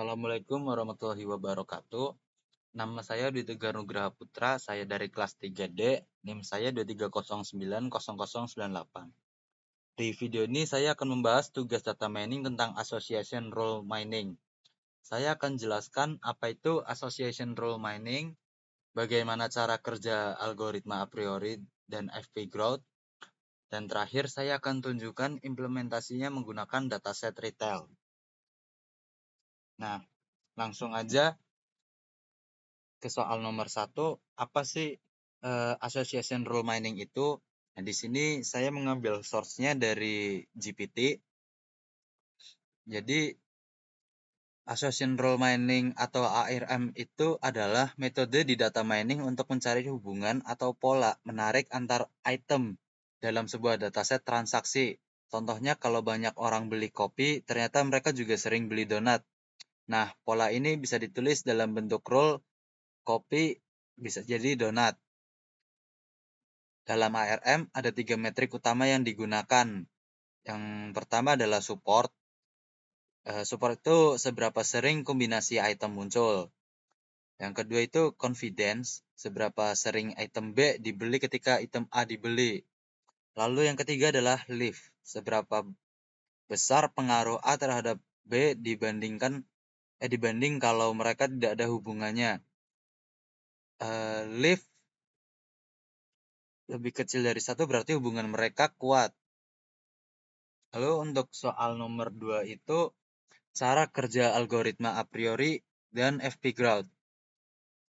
Assalamualaikum warahmatullahi wabarakatuh. Nama saya Dwi Tegar Nugraha Putra, saya dari kelas 3D, NIM saya 230900098. Di video ini saya akan membahas tugas data mining tentang association role mining. Saya akan jelaskan apa itu association role mining, bagaimana cara kerja algoritma a priori dan FP growth, dan terakhir saya akan tunjukkan implementasinya menggunakan dataset retail. Nah, langsung aja ke soal nomor 1, apa sih association rule mining itu? Nah, di sini saya mengambil source-nya dari GPT. Jadi, association rule mining atau ARM itu adalah metode di data mining untuk mencari hubungan atau pola menarik antar item dalam sebuah dataset transaksi. Contohnya kalau banyak orang beli kopi, ternyata mereka juga sering beli donat. Nah, pola ini bisa ditulis dalam bentuk rule, kopi bisa jadi donat. Dalam ARM ada 3 metrik utama yang digunakan. Yang pertama adalah support. Support itu seberapa sering kombinasi item muncul. Yang kedua itu confidence, seberapa sering item B dibeli ketika item A dibeli. Lalu yang ketiga adalah lift, seberapa besar pengaruh A terhadap B dibanding kalau mereka tidak ada hubungannya. Lift lebih kecil dari 1 berarti hubungan mereka kuat. Lalu untuk soal nomor 2 itu cara kerja algoritma a priori dan FP growth.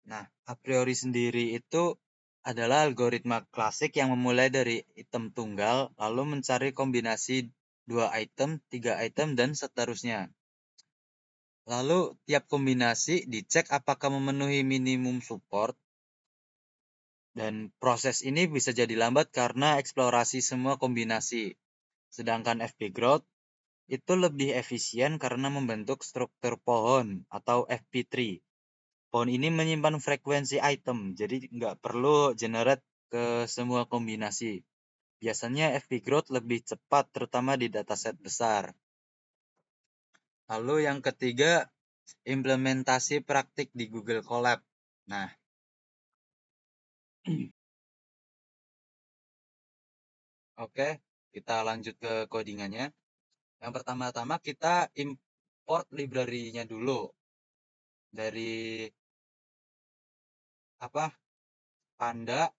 Nah, a priori sendiri itu adalah algoritma klasik yang memulai dari item tunggal, lalu mencari kombinasi 2 item, 3 item, dan seterusnya. Lalu, tiap kombinasi dicek apakah memenuhi minimum support, dan proses ini bisa jadi lambat karena eksplorasi semua kombinasi. Sedangkan FP growth itu lebih efisien karena membentuk struktur pohon atau FP tree. Pohon ini menyimpan frekuensi item, jadi nggak perlu generate ke semua kombinasi. Biasanya FP growth lebih cepat, terutama di dataset besar. Lalu yang ketiga, implementasi praktik di Google Colab. Nah, oke, kita lanjut ke codingannya. Yang pertama-tama kita import library-nya dulu dari Panda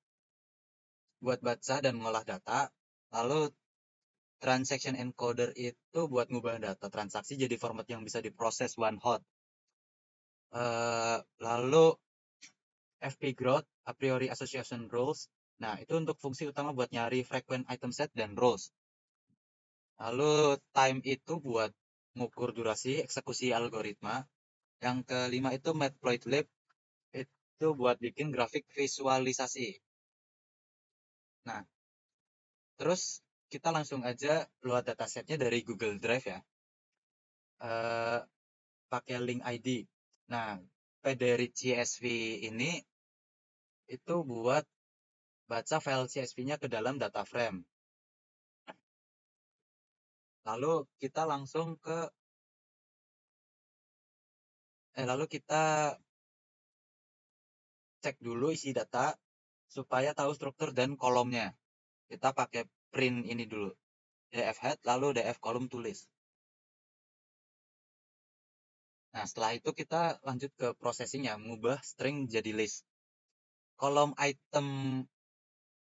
buat baca dan mengolah data. Lalu transaction encoder itu buat ngubah data transaksi jadi format yang bisa diproses one hot. Lalu FP growth, a priori association rules. Nah, itu untuk fungsi utama buat nyari frequent item set dan rows. Lalu time itu buat mengukur durasi eksekusi algoritma. Yang kelima itu matplotlib, itu buat bikin grafik visualisasi. Nah, terus kita langsung aja load datasetnya dari Google Drive ya. Pakai link ID. Nah, dari CSV ini itu buat baca file CSV-nya ke dalam data frame. Lalu kita langsung lalu kita cek dulu isi data supaya tahu struktur dan kolomnya. Kita pakai print ini dulu, df head lalu df kolom tulis. Nah, setelah itu kita lanjut ke processing-nya, mengubah string jadi list. Kolom item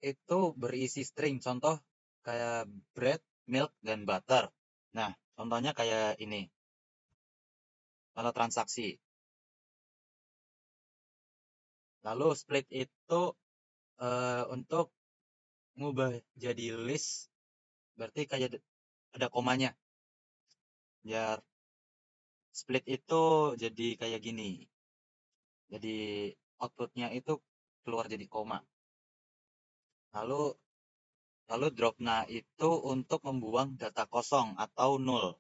itu berisi string, contoh kayak bread, milk, dan butter. Nah, contohnya kayak ini, contoh transaksi. Lalu split itu untuk ngubah jadi list, berarti kayak ada komanya. Biar split itu jadi kayak gini. Jadi outputnya itu keluar jadi koma. Lalu dropna itu untuk membuang data kosong atau nol.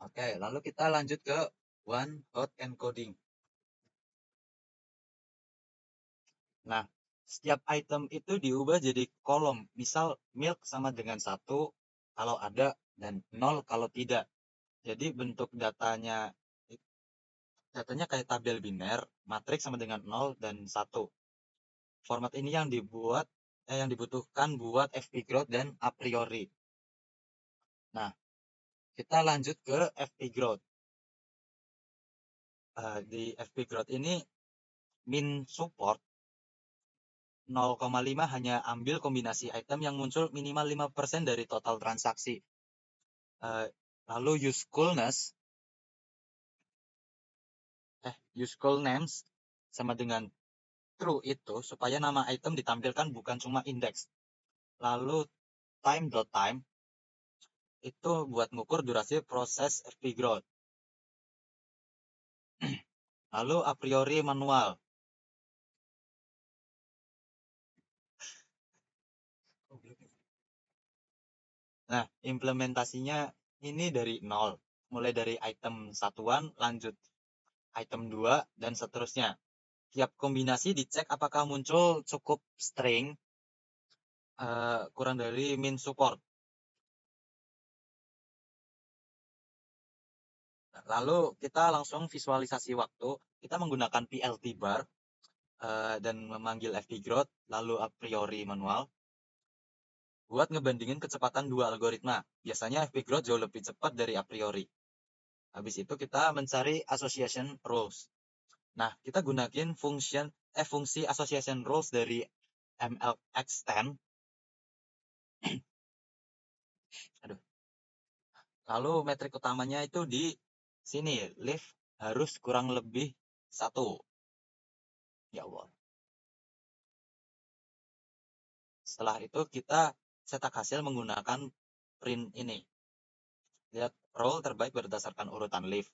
Oke, lalu kita lanjut ke one hot encoding. Nah, setiap item itu diubah jadi kolom. Misal milk sama dengan 1, kalau ada dan 0 kalau tidak. Jadi bentuk datanya kayak tabel biner, matriks sama dengan 0 dan 1. Format ini yang dibutuhkan buat FP growth dan a priori. Nah, kita lanjut ke FP growth. Di FP growth ini min support 0,5 hanya ambil kombinasi item yang muncul minimal 5% dari total transaksi. Lalu useful names sama dengan true itu supaya nama item ditampilkan bukan cuma indeks. Lalu time.time itu buat ngukur durasi proses FP growth. Lalu a priori manual. Nah, implementasinya ini dari 0. Mulai dari item satuan, lanjut item 2, dan seterusnya. Tiap kombinasi dicek apakah muncul cukup string kurang dari min support. Lalu kita langsung visualisasi waktu. Kita menggunakan PLT bar dan memanggil FP growth, lalu a priori manual buat ngebandingin kecepatan dua algoritma. Biasanya FP growth jauh lebih cepat dari a priori. Habis itu kita mencari association rules. Nah, kita gunakan fungsi association rules dari MLX10. Aduh. Lalu metrik utamanya itu di sini, lift harus kurang lebih 1. Ya Allah. Setelah itu kita cetak hasil menggunakan print ini. Lihat roll terbaik berdasarkan urutan lift.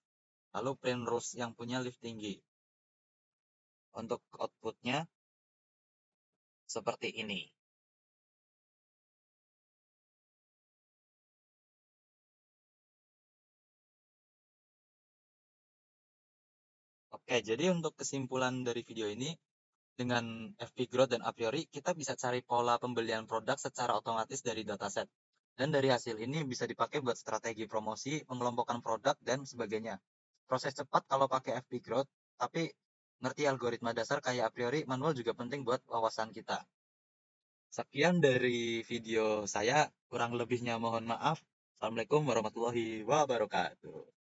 Lalu print rows yang punya lift tinggi. Untuk outputnya seperti ini. Oke, jadi untuk kesimpulan dari video ini, dengan FP growth dan a priori, kita bisa cari pola pembelian produk secara otomatis dari dataset. Dan dari hasil ini bisa dipakai buat strategi promosi, mengelompokkan produk, dan sebagainya. Proses cepat kalau pakai FP growth, tapi ngerti algoritma dasar kayak a priori, manual juga penting buat wawasan kita. Sekian dari video saya, kurang lebihnya mohon maaf. Assalamualaikum warahmatullahi wabarakatuh.